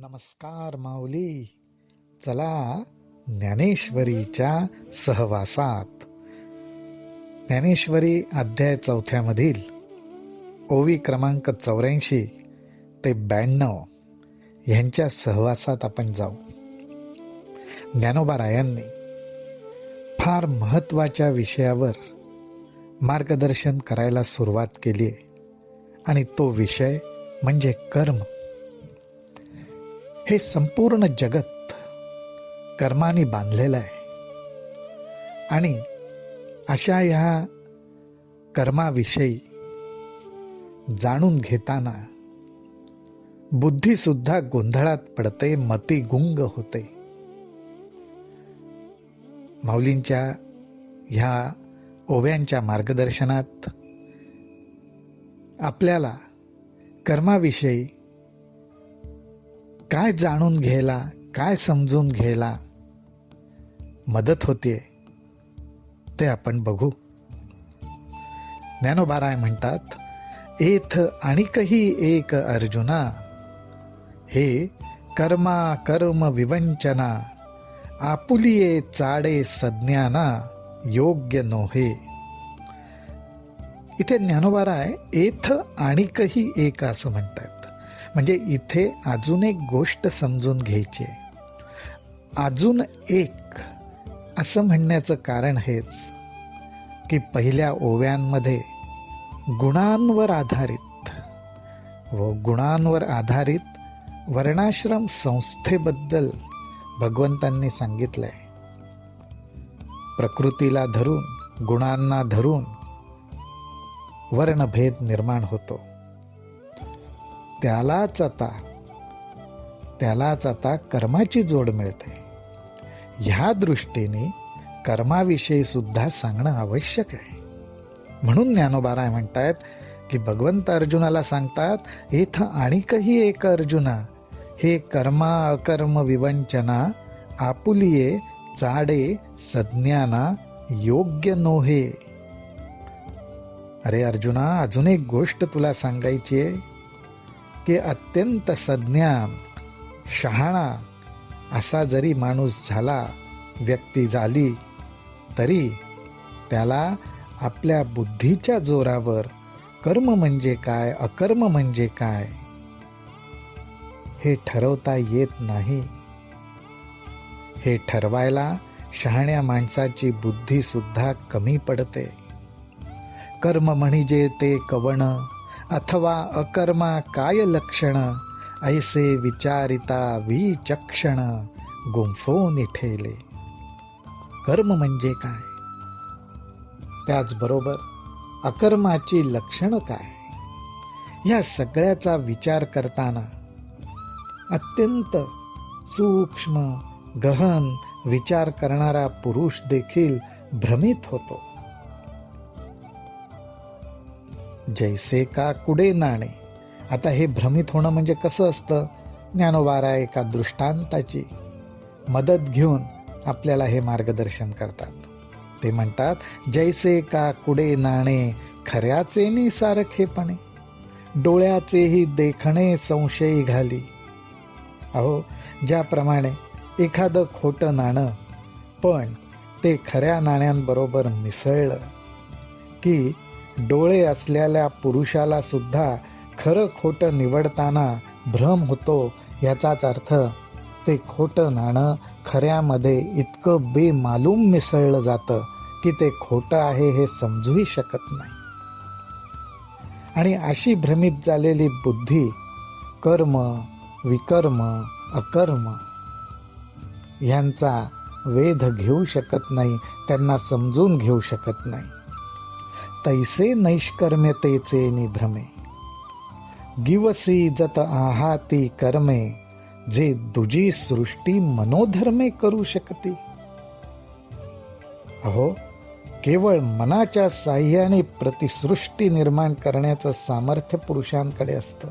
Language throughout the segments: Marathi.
नमस्कार माऊली. चला ज्ञानेश्वरीच्या सहवासात. ज्ञानेश्वरी अध्याय 4 मधील ओवी क्रमांक 84 ते 92 यांच्या सहवासात आपण जाऊ. ज्ञानोबारायांनी फार महत्वाच्या विषयावर मार्गदर्शन करायला सुरुवात केली आहे आणि तो विषय म्हणजे कर्म. हे संपूर्ण जगत कर्माने बांधलेलं आहे आणि अशा ह्या कर्माविषयी जाणून घेताना बुद्धी सुद्धा गोंधळात पडते, मती गुंग होते. माऊलींच्या ह्या ओव्यांच्या मार्गदर्शनात आपल्याला कर्माविषयी काय जाणून घ्यायला, काय समजून घ्यायला मदत होते ते आपण बघू. ज्ञानोबाराय म्हणतात, एथ आणिकही एक अर्जुना, हे कर्मा कर्म विवंचना, आपुलिये चाडे सज्ञाना, योग्य नोहे. इथे ज्ञानोबाराय एथ आणिकही एक असं म्हणतात. म्हणजे इथे अजून एक गोष्ट समजून घ्यायची. अजून एक असं म्हणण्याचं कारण हेच की पहिल्या ओव्यांमध्ये गुणांवर आधारित वर्णाश्रम संस्थेबद्दल भगवंतांनी सांगितलंय. प्रकृतीला धरून, गुणांना धरून वर्णभेद निर्माण होतो. त्यालाच आता कर्माची जोड मिळते. ह्या दृष्टीने कर्माविषयी सुद्धा सांगणं आवश्यक आहे. म्हणून ज्ञानोबाराय म्हणतात की भगवंत अर्जुनाला सांगतात, एथ आणिकही एक अर्जुना, हे कर्मा अकर्म विवंचना, आपुलिये चाडे सज्ञाना, योग्य नोहे. अरे अर्जुना, अजून एक गोष्ट तुला सांगायची आहे की अत्यंत सज्ञान, शहाणा असा जरी माणूस झाला, व्यक्ती झाली, तरी त्याला आपल्या बुद्धीच्या जोरावर कर्म म्हणजे काय, अकर्म म्हणजे काय हे ठरवता येत नाही. हे ठरवायला शहाण्या माणसाची बुद्धी सुद्धा कमी पडते. कर्म म्हणजे ते कवण, अथवा अकर्मा काय लक्षण, ऐसे विचारिता विचक्षण, गुंफोनी ठेले. कर्म म्हणजे काय, त्याचबरोबर अकर्माची लक्षणं काय, या सगळ्याचा विचार करताना अत्यंत सूक्ष्म गहन विचार करणारा पुरुष देखील भ्रमित होतो. जैसे का कुडे नाणे. आता हे भ्रमित होणं म्हणजे कसं असतं? ज्ञानोबाराय एका दृष्टांताची मदत घेऊन आपल्याला हे मार्गदर्शन करतात. ते म्हणतात, जैसे का कुडे नाणे, खऱ्याचे नि सारखेपणे, डोळ्याचेही देखणे संशयी घाली. अहो, ज्याप्रमाणे एखादं खोटं नाणं पण ते खऱ्या नाण्यांबरोबर मिसळलं की डोळे असलेल्या पुरुषाला सुद्धा खरं खोटं निवडताना भ्रम होतो. याचाच अर्थ ते खोटं नाणं खऱ्यामध्ये इतकं बेमालूम मिसळलं जातं की ते खोटं आहे हे समजूही शकत नाही. आणि अशी भ्रमित झालेली बुद्धी कर्म, विकर्म, अकर्म यांचा वेध घेऊ शकत नाही, त्यांना समजून घेऊ शकत नाही. तैसे नैष्कर्म्यतेचे निभ्रमे, गिवसी जत आहाती कर्मे, जे दुजी सृष्टी मनोधर्मे करू शकते. अहो, केवळ मनाच्या साह्याने प्रतिसृष्टी निर्माण करण्याचं सामर्थ्य पुरुषांकडे असतं.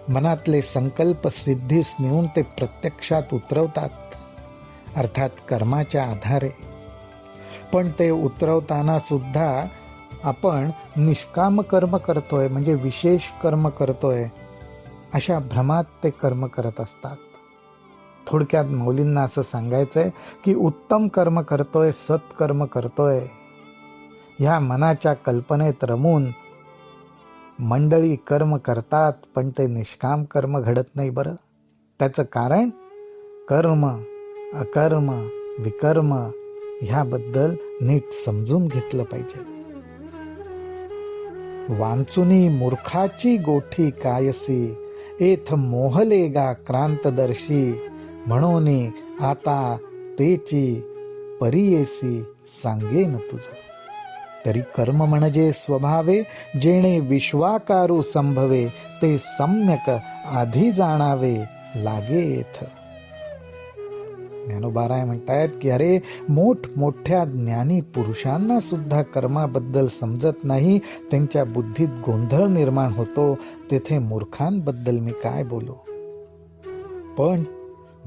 मनातले संकल्प सिद्धीस नेऊन ते प्रत्यक्षात उतरवतात, अर्थात कर्माच्या आधारे. पण ते उतरवताना सुद्धा आपण निष्काम कर्म करतोय, म्हणजे विशेष कर्म करतोय, अशा भ्रमात ते कर्म करत असतात. थोडक्यात माऊलींना असं सांगायचंय की उत्तम कर्म करतोय, सत्कर्म करतोय, ह्या मनाच्या कल्पनेत रमून मंडळी कर्म करतात, पण ते निष्काम कर्म घडत नाही. बरं, त्याचं कारण कर्म, अकर्म, विकर्म ह्याबद्दल नीट समजून घेतलं पाहिजे. वांचुनी मूर्खाची गोठी कायसी, एथ मोहलेगा क्रांतदर्शी, म्हणून आता तेची परियेसी सांगेन तुझं. तरी कर्म म्हणजे स्वभावे, जेणे विश्वाकारू संभवे, ते सम्यक आधी जाणावे लागेथ. ज्ञानोबाराय म्हणतायत की अरे, मोठमोठ्या ज्ञानी पुरुषांना सुद्धा कर्माबद्दल समजत नाही, त्यांच्या बुद्धीत गोंधळ निर्माण होतो, तेथे मूर्खांबद्दल मी काय बोलू. पण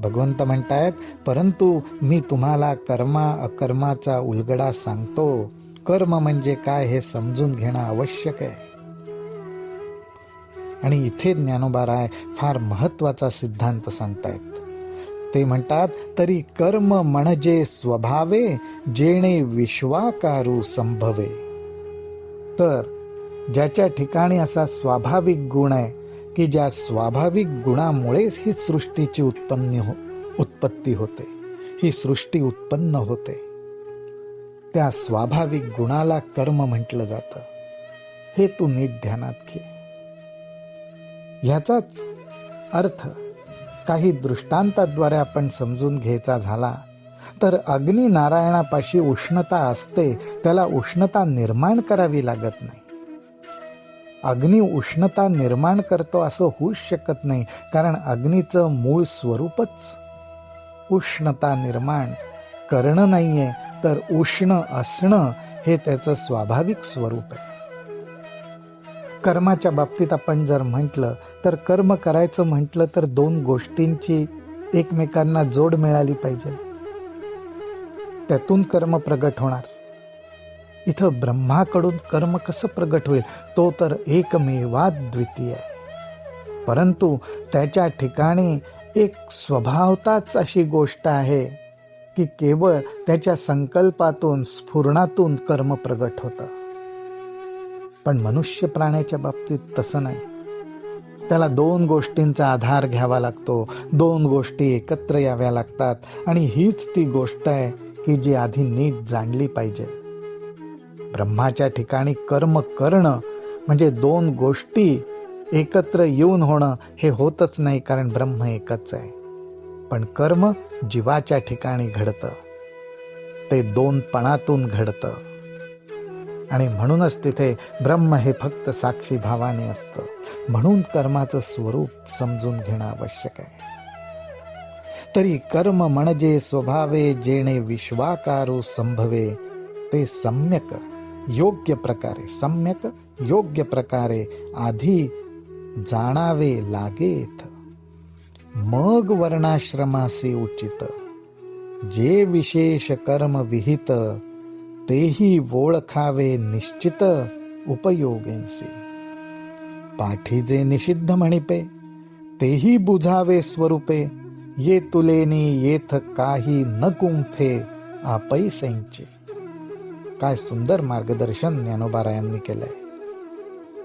भगवंत म्हणतायत, परंतु मी तुम्हाला कर्मा अकर्माचा उलगडा सांगतो. कर्म म्हणजे काय हे समजून घेणं आवश्यक आहे. आणि इथे ज्ञानोबाराय फार महत्वाचा सिद्धांत सांगतायत. ते म्हणतात, तरी कर्म म्हणजे स्वभावे, जेणे विश्वाकारू संभवे. तर ज्याच्या ठिकाणी असा स्वाभाविक गुण आहे की ज्या स्वाभाविक गुणामुळेच ही सृष्टीची उत्पत्ती होते, ही सृष्टी उत्पन्न होते, त्या स्वाभाविक गुणाला कर्म म्हटलं जातं. हे तू नीट ध्यानात घे. ह्याचाच अर्थ काही दृष्टांताद्वारे आपण समजून घ्यायचा झाला तर अग्नी नारायणापाशी उष्णता असते, त्याला उष्णता निर्माण करावी लागत नाही. अग्नी उष्णता निर्माण करतो असं होऊच शकत नाही, कारण अग्नीचं मूळ स्वरूपच उष्णता निर्माण करणं नाहीये, तर उष्ण असणं हे त्याचं स्वाभाविक स्वरूप आहे. कर्माच्या बाबतीत आपण जर म्हटलं तर कर्म करायचं म्हटलं तर दोन गोष्टींची एकमेकांना जोड मिळाली पाहिजे, त्यातून कर्म प्रगट होणार. इथं ब्रह्माकडून कर्म कसं प्रगट होईल, तो तर एकमेवाद्वितीय आहे. परंतु त्याच्या ठिकाणी एक स्वभावताच अशी गोष्ट आहे की केवळ त्याच्या संकल्पातून, स्फुरणातून कर्म प्रगट होतं. पण मनुष्य प्राण्याच्या बाबतीत तसं नाही. त्याला दोन गोष्टींचा आधार घ्यावा लागतो, दोन गोष्टी एकत्र याव्या लागतात. आणि हीच ती गोष्ट आहे की जी आधी नीट जाणली पाहिजे. ब्रह्माच्या ठिकाणी कर्म करणं म्हणजे दोन गोष्टी एकत्र येऊन होणं हे होतच नाही, कारण ब्रह्म एकच आहे. पण कर्म जीवाच्या ठिकाणी घडतं, ते दोनपणातून घडतं. आणि म्हणूनच तिथे ब्रह्म हे फक्त साक्षी भावाने असतं. म्हणून कर्माचं स्वरूप समजून घेणं आवश्यक आहे. तरी कर्म म्हणजे स्वभावे, जेणे विश्वाकारू संभवे, ते सम्यक योग्य प्रकारे, सम्यक योग्य प्रकारे आधी जाणावे लागेत. मग वर्णाश्रमासी उचित, जे विशेष कर्म विहित, तेही ओळखावे निश्चित उपयोगेंसी. पाठी जे निषिद्ध म्हणिपे, तेही बुझावे स्वरूपे, ये तुलेनी येथ काही न कुंफे आपैसेंचे. काय सुंदर मार्गदर्शन ज्ञानोबारायांनी केलंय.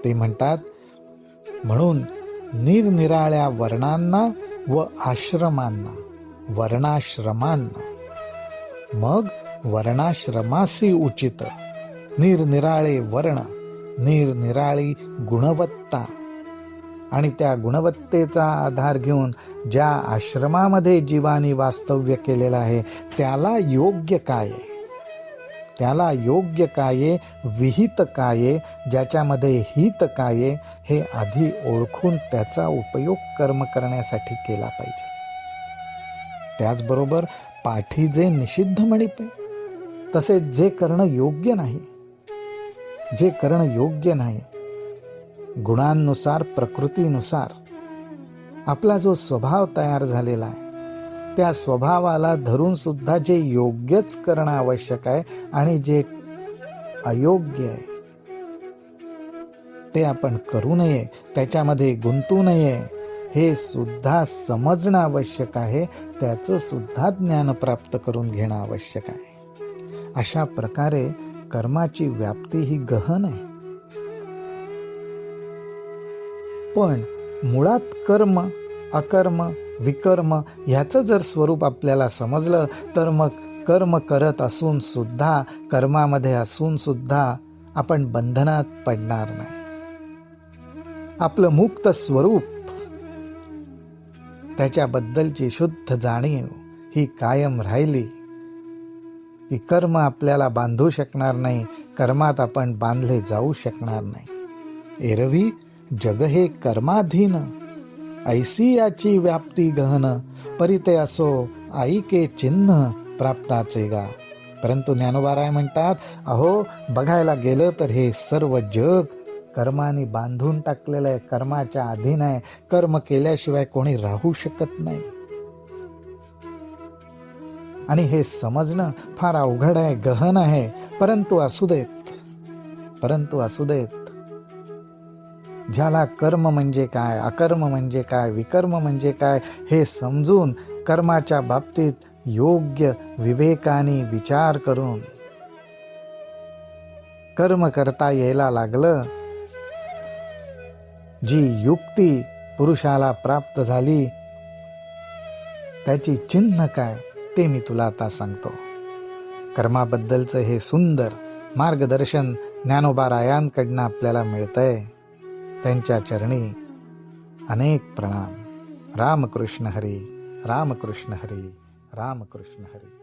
ते म्हणतात, म्हणून निरनिराळ्या वर्णांना व आश्रमांना, वर्णाश्रमांना, मग वर्णाश्रमासी उचित, निरनिराळे वर्ण, निरनिराळी गुणवत्ता, आणि त्या गुणवत्तेचा आधार घेऊन ज्या आश्रमामध्ये जीवानी वास्तव्य केलेलं आहे त्याला योग्य काय आहे, त्याला योग्य काय आहे, विहित काय आहे, ज्याच्यामध्ये हित काय आहे, हे आधी ओळखून त्याचा उपयोग कर्म करण्यासाठी केला पाहिजे. त्याचबरोबर पाठी जे निषिद्ध म्हणिपे, तसेच जे करणं योग्य नाही, जे करणं योग्य नाही, गुणांनुसार, प्रकृतीनुसार आपला जो स्वभाव तयार झालेला आहे, त्या स्वभावाला धरून सुद्धा जे योग्यच करणं आवश्यक आहे आणि जे अयोग्य आहे ते आपण करू नये, त्याच्यामध्ये गुंतू नये. हे सुद्धा समजणं आवश्यक आहे, त्याचं सुद्धा ज्ञान प्राप्त करून घेणं आवश्यक आहे. अशा प्रकारे कर्माची व्याप्ती ही गहन आहे. पण मुळात कर्म, अकर्म, विकर्म ह्याचं जर स्वरूप आपल्याला समजलं तर मग कर्म करत असून सुद्धा, कर्मामध्ये असून सुद्धा आपण बंधनात पडणार नाही. आपलं मुक्त स्वरूप, त्याच्याबद्दलची शुद्ध जाणीव ही कायम राहिली की कर्म आपल्याला बांधू शकणार नाही, कर्मात आपण बांधले जाऊ शकणार नाही. एरवी जग हे कर्माधीन, ऐसी याची व्याप्ती गहन, परिते असो ऐके चिन्ह प्राप्ताचे गा. परंतु ज्ञानोबा म्हणतात, अहो बघायला गेलं तर हे सर्व जग कर्माने बांधून टाकलेलं आहे, कर्माच्या अधीन आहे. कर्म केल्याशिवाय कोणी राहू शकत नाही. आणि हे समजणं फार अवघड आहे, गहन आहे. परंतु असू देत, ज्याला कर्म म्हणजे काय, अकर्म म्हणजे काय, विकर्म म्हणजे काय हे समजून कर्माच्या बाबतीत योग्य विवेकाने विचार करून कर्म करता यायला लागलं, जी युक्ती पुरुषाला प्राप्त झाली, त्याची चिन्ह काय ते मी तुला आता सांगतो. कर्माबद्दलचं हे सुंदर मार्गदर्शन ज्ञानोबा रायांकडनं आपल्याला मिळतंय. त्यांच्या चरणी अनेक प्रणाम. रामकृष्ण हरी, रामकृष्ण हरी, रामकृष्ण हरी.